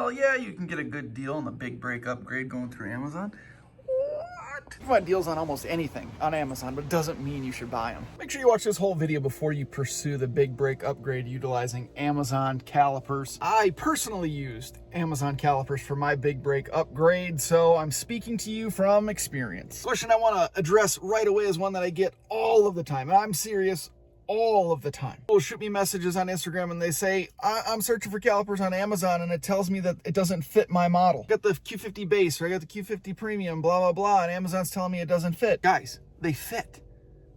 well, yeah, you can get a good deal on the big brake upgrade going through Amazon. What? You find deals on almost anything on Amazon, but it doesn't mean you should buy them. Make sure you watch this whole video before you pursue the big brake upgrade utilizing Amazon calipers. I personally used Amazon calipers for my big brake upgrade, so I'm speaking to you from experience. The question I want to address right away is one that I get all of the time, and I'm serious, all of the time. People shoot me messages on Instagram and they say, I'm searching for calipers on Amazon and it tells me that it doesn't fit my model. I got the Q50 base or I got the Q50 premium, blah, blah, blah, and Amazon's telling me it doesn't fit. Guys, they fit.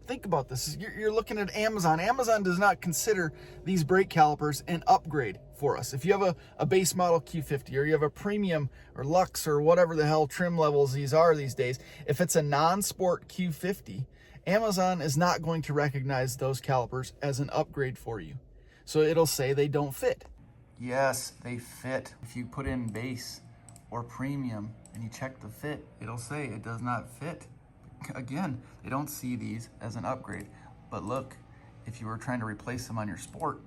Think about this. You're looking at Amazon. Amazon does not consider these brake calipers an upgrade for us. If you have a base model Q50 or you have a premium or Lux or whatever the hell trim levels these are these days, if it's a non-sport Q50, Amazon is not going to recognize those calipers as an upgrade for you. So it'll say they don't fit. Yes, they fit. If you put in base or premium and you check the fit, it'll say it does not fit. Again, they don't see these as an upgrade. But look, if you were trying to replace them on your sport,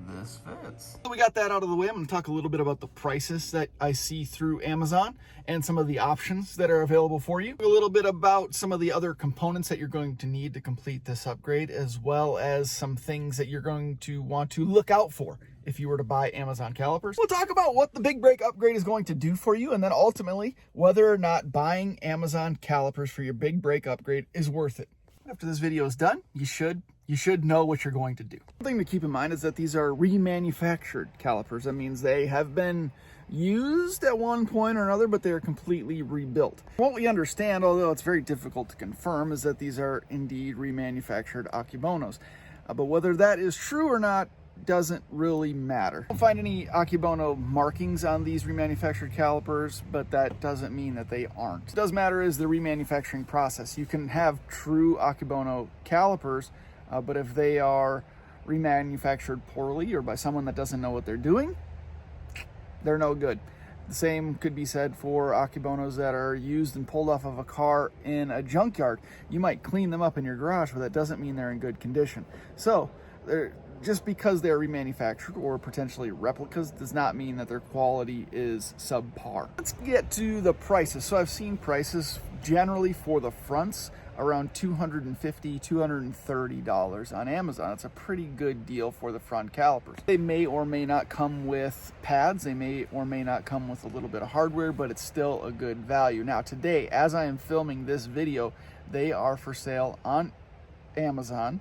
this fits. So we got that out of the way. I'm going to talk a little bit about the prices that I see through Amazon and some of the options that are available for you. A little bit about some of the other components that you're going to need to complete this upgrade, as well as some things that you're going to want to look out for if you were to buy Amazon calipers. We'll talk about what the big brake upgrade is going to do for you, and then ultimately whether or not buying Amazon calipers for your big brake upgrade is worth it. After this video is done, you should know what you're going to do. One thing to keep in mind is that these are remanufactured calipers. That means they have been used at one point or another, but they are completely rebuilt. What we understand, although it's very difficult to confirm, is that these are indeed remanufactured Akibonos. But whether that is true or not doesn't really matter. I don't find any Akibono markings on these remanufactured calipers, but that doesn't mean that they aren't. What does matter is the remanufacturing process. You can have true Akibono calipers, but if they are remanufactured poorly or by someone that doesn't know what they're doing, they're no good. The same could be said for Akibonos that are used and pulled off of a car in a junkyard. You might clean them up in your garage, but that doesn't mean they're in good condition. So just because they're remanufactured or potentially replicas does not mean that their quality is subpar. Let's get to the prices. So I've seen prices generally for the fronts around $250, $230 on Amazon. It's a pretty good deal for the front calipers. They may or may not come with pads. They may or may not come with a little bit of hardware, but it's still a good value. Now today, as I am filming this video, they are for sale on Amazon,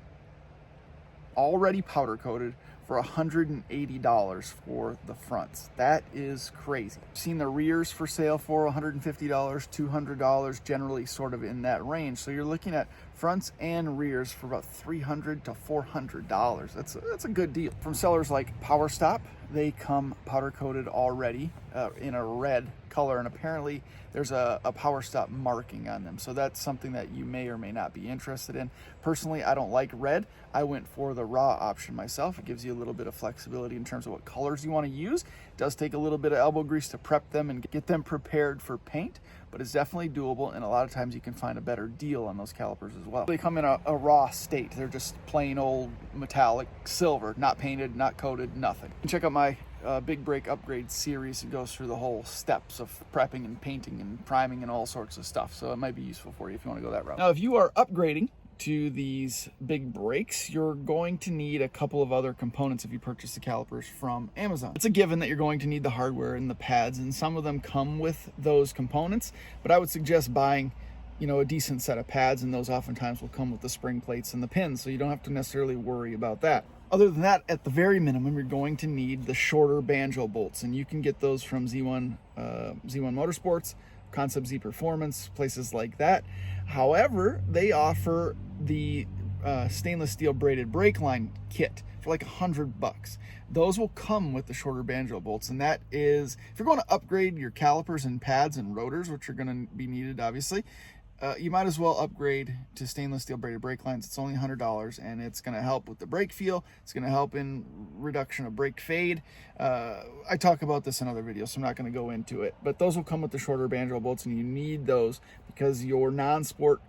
already powder coated, for $180 for the fronts. That is crazy. I've seen the rears for sale for $150, $200, generally sort of in that range. So you're looking at fronts and rears for about $300 to $400. That's a good deal. From sellers like Power Stop, they come powder coated already in a red color, and apparently there's a Power Stop marking on them. So that's something that you may or may not be interested in. Personally, I don't like red. I went for the raw option myself. It gives you a little bit of flexibility in terms of what colors you want to use. It does take a little bit of elbow grease to prep them and get them prepared for paint, but it's definitely doable, and a lot of times you can find a better deal on those calipers as well. They come in a raw state. They're just plain old metallic silver, not painted, not coated, nothing. You can check out my big brake upgrade series. It goes through the whole steps of prepping and painting and priming and all sorts of stuff, so it might be useful for you if you want to go that route. Now, if you are upgrading to these big brakes, you're going to need a couple of other components if you purchase the calipers from Amazon. It's a given that you're going to need the hardware and the pads, and some of them come with those components, but I would suggest buying a decent set of pads, and those oftentimes will come with the spring plates and the pins, so you don't have to necessarily worry about that. Other than that, at the very minimum, you're going to need the shorter banjo bolts, and you can get those from Z1 Motorsports, Concept Z Performance, places like that. However, they offer the stainless steel braided brake line kit for like $100. Those will come with the shorter banjo bolts, and that is, if you're going to upgrade your calipers and pads and rotors, which are going to be needed obviously, you might as well upgrade to stainless steel braided brake lines. It's only $100, and it's going to help with the brake feel. It's going to help in reduction of brake fade. I talk about this in other videos, so I'm not going to go into it, but those will come with the shorter banjo bolts, and you need those because your non-sport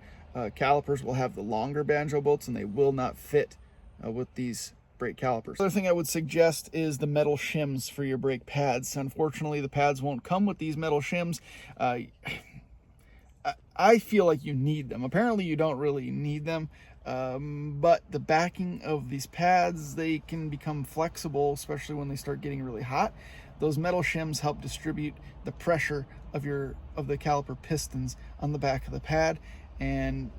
calipers will have the longer banjo bolts, and they will not fit with these brake calipers. Another thing I would suggest is the metal shims for your brake pads. Unfortunately, the pads won't come with these metal shims. I feel like you need them. Apparently you don't really need them, but the backing of these pads, they can become flexible, especially when they start getting really hot. Those metal shims help distribute the pressure of the caliper pistons on the back of the pad, and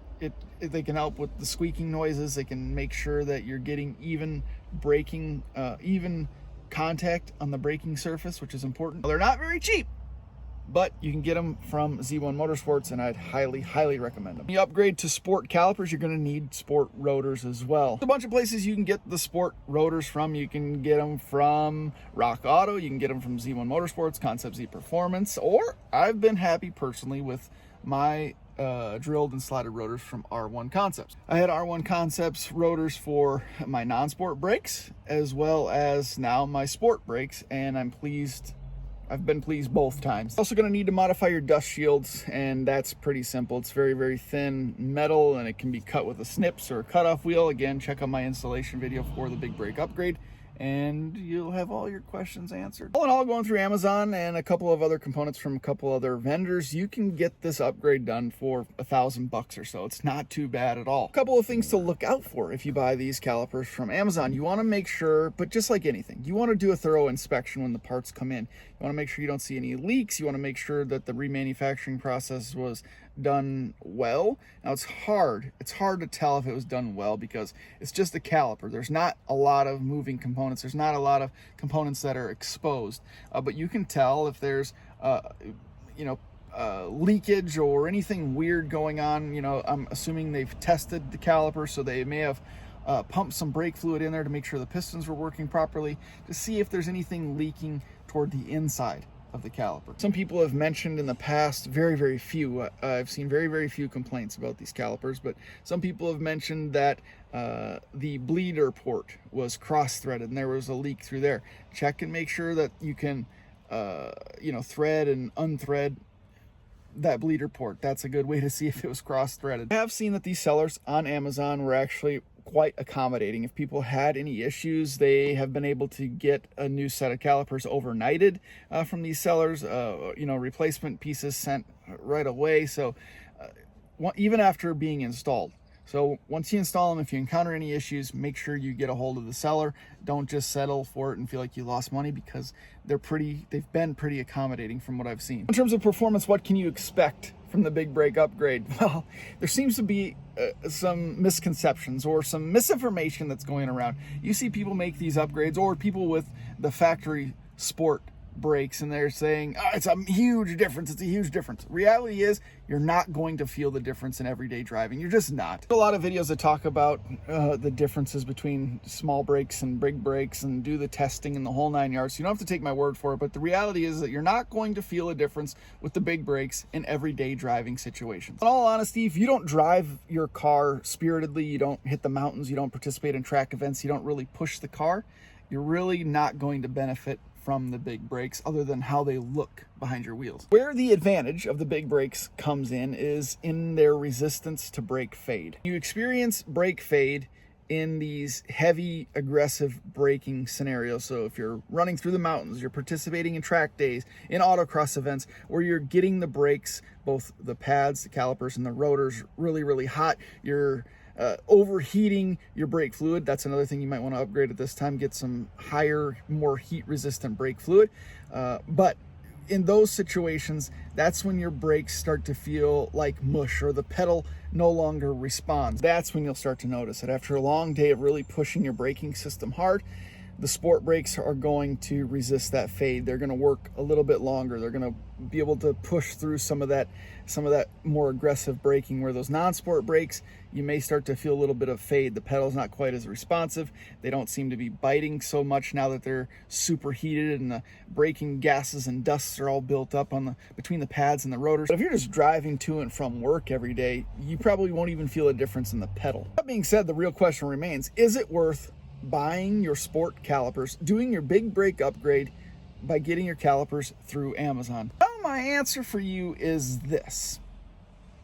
they can help with the squeaking noises. They can make sure that you're getting even braking, even contact on the braking surface, which is important. They're not very cheap, but you can get them from Z1 Motorsports, and I'd highly recommend them. When you upgrade to sport calipers, you're going to need sport rotors as well. There's a bunch of places you can get the sport rotors from. You can get them from Rock Auto, you can get them from Z1 Motorsports, Concept Z Performance, or I've been happy personally with my drilled and slotted rotors from R1 Concepts. I had R1 Concepts rotors for my non-sport brakes as well as now my sport brakes, and I've been pleased both times. Also going to need to modify your dust shields, and that's pretty simple. It's very thin metal, and it can be cut with a snips or a cutoff wheel. Again, check out my installation video for the big brake upgrade, and you'll have all your questions answered. All in all, going through Amazon and a couple of other components from a couple other vendors, you can get this upgrade done for $1,000 or so. It's not too bad at all. A couple of things to look out for if you buy these calipers from Amazon. You want to make sure, but just like anything, you want to do a thorough inspection when the parts come in. You want to make sure you don't see any leaks. You want to make sure that the remanufacturing process was done well. Now it's hard to tell if it was done well because it's just a caliper. There's not a lot of moving components. There's not a lot of components that are exposed, but you can tell if there's leakage or anything weird going on. I'm assuming they've tested the caliper, so they may have pumped some brake fluid in there to make sure the pistons were working properly, to see if there's anything leaking toward the inside of the caliper. Some people have mentioned in the past, very few, I've seen very few complaints about these calipers, but some people have mentioned that the bleeder port was cross-threaded and there was a leak through there. Check and make sure that you can thread and unthread that bleeder port. That's a good way to see if it was cross-threaded. I have seen that these sellers on Amazon were actually quite accommodating. If people had any issues, they have been able to get a new set of calipers overnighted from these sellers, replacement pieces sent right away, so even after being installed. So once you install them, if you encounter any issues, make sure you get a hold of the seller. Don't just settle for it and feel like you lost money, because they've been pretty accommodating from what I've seen. In terms of performance, what can you expect from the big brake upgrade? Well, there seems to be some misconceptions or some misinformation that's going around. You see people make these upgrades, or people with the factory sport brakes, and they're saying, oh, it's a huge difference. It's a huge difference. Reality is, you're not going to feel the difference in everyday driving. You're just not. A lot of videos that talk about the differences between small brakes and big brakes and do the testing and the whole 9 yards. So you don't have to take my word for it, but the reality is that you're not going to feel a difference with the big brakes in everyday driving situations. In all honesty, if you don't drive your car spiritedly, you don't hit the mountains, you don't participate in track events, you don't really push the car, you're really not going to benefit from the big brakes other than how they look behind your wheels. Where the advantage of the big brakes comes in is in their resistance to brake fade. You experience brake fade in these heavy, aggressive braking scenarios. So if you're running through the mountains, you're participating in track days, in autocross events, where you're getting the brakes, both the pads, the calipers, and the rotors really hot, you're overheating your brake fluid. That's another thing you might want to upgrade at this time. Get some higher, more heat-resistant brake fluid. But in those situations, that's when your brakes start to feel like mush, or the pedal no longer responds. That's when you'll start to notice it. After a long day of really pushing your braking system hard, the sport brakes are going to resist that fade. They're going to work a little bit longer. They're going to be able to push through some of that more aggressive braking, where those non-sport brakes, you may start to feel a little bit of fade. The pedal's not quite as responsive. They don't seem to be biting so much now that they're superheated and the braking gases and dusts are all built up between the pads and the rotors. But if you're just driving to and from work every day, you probably won't even feel a difference in the pedal. That being said, the real question remains, is it worth buying your sport calipers, doing your big brake upgrade by getting your calipers through Amazon? Well, my answer for you is this.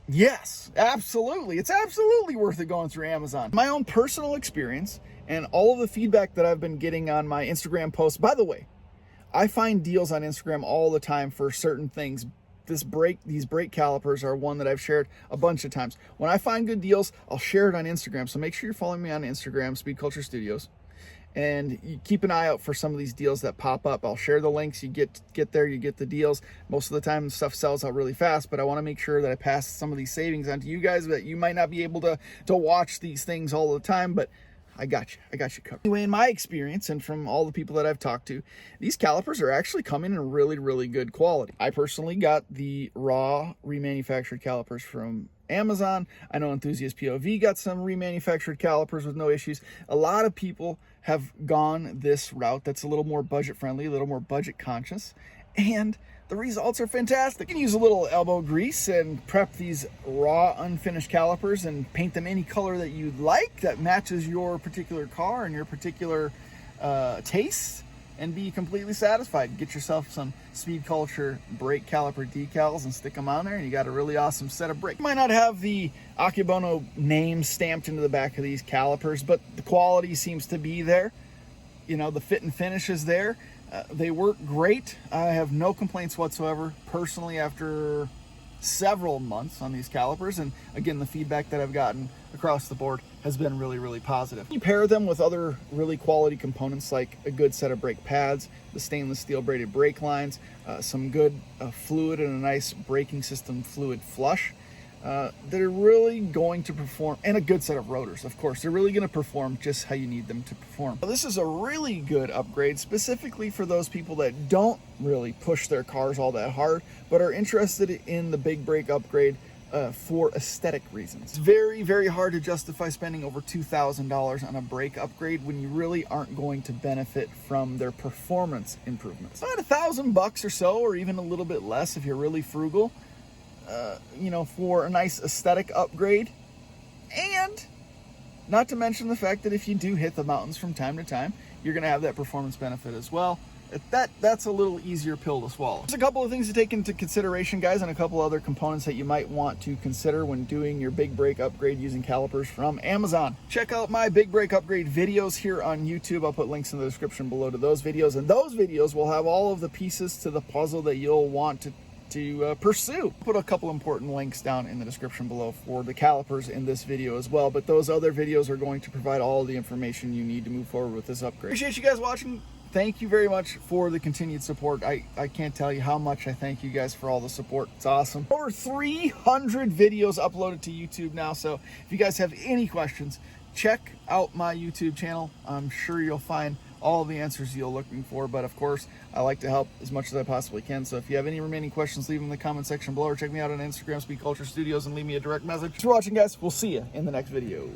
Yes, absolutely. It's absolutely worth it going through Amazon. My own personal experience And all of the feedback that I've been getting on my Instagram posts, by the way, I find deals on Instagram all the time for certain things. These brake calipers are one that I've shared a bunch of times. When I find good deals, I'll share it on Instagram. So make sure you're following me on Instagram, Speed Culture Studios, and you keep an eye out for some of these deals that pop up. I'll share the links. You get there, you get the deals. Most of the time, stuff sells out really fast, but I want to make sure that I pass some of these savings on to you guys, that you might not be able to watch these things all the time, but I got you covered. Anyway, in my experience and from all the people that I've talked to, these calipers are actually coming in really, really good quality. I personally got the raw remanufactured calipers from Amazon. I know Enthusiast POV got some remanufactured calipers with no issues. A lot of people have gone this route that's a little more budget friendly, a little more budget conscious, and the results are fantastic. You can use a little elbow grease and prep these raw unfinished calipers and paint them any color that you'd like that matches your particular car and your particular taste, and be completely satisfied. Get yourself some Speed Culture brake caliper decals and stick them on there, and you got a really awesome set of brakes. You might not have the Akebono name stamped into the back of these calipers, but the quality seems to be there. You know, the fit and finish is there. They work great. I have no complaints whatsoever personally after several months on these calipers, and again, the feedback that I've gotten across the board has been really, really positive. You pair them with other really quality components like a good set of brake pads, the stainless steel braided brake lines, some good fluid, and a nice braking system fluid flush. They're really going to perform, and a good set of rotors, of course. They're really going to perform just how you need them to perform. This is a really good upgrade, specifically for those people that don't really push their cars all that hard, but are interested in the big brake upgrade for aesthetic reasons. It's very, very hard to justify spending over $2,000 on a brake upgrade when you really aren't going to benefit from their performance improvements. About $1,000 or so, or even a little bit less if you're really frugal. You know, for a nice aesthetic upgrade, and not to mention the fact that if you do hit the mountains from time to time, you're going to have that performance benefit as well. That's a little easier pill to swallow. There's a couple of things to take into consideration, guys, and a couple other components that you might want to consider when doing your big brake upgrade using calipers from Amazon. Check out my big brake upgrade videos here on YouTube. I'll put links in the description below to those videos, and those videos will have all of the pieces to the puzzle that you'll want to pursue. Put a couple important links down in the description below for the calipers in this video as well, but those other videos are going to provide all the information you need to move forward with this upgrade. Appreciate you guys watching. Thank you very much for the continued support. I can't tell you how much I thank you guys for all the support. It's awesome. Over 300 videos uploaded to YouTube now, so if you guys have any questions, check out my YouTube channel. I'm sure you'll find all the answers you're looking for, but of course, I like to help as much as I possibly can. So if you have any remaining questions, leave them in the comment section below, or check me out on Instagram, Speed Culture Studios, and leave me a direct message. Thanks for watching, guys. We'll see you in the next video.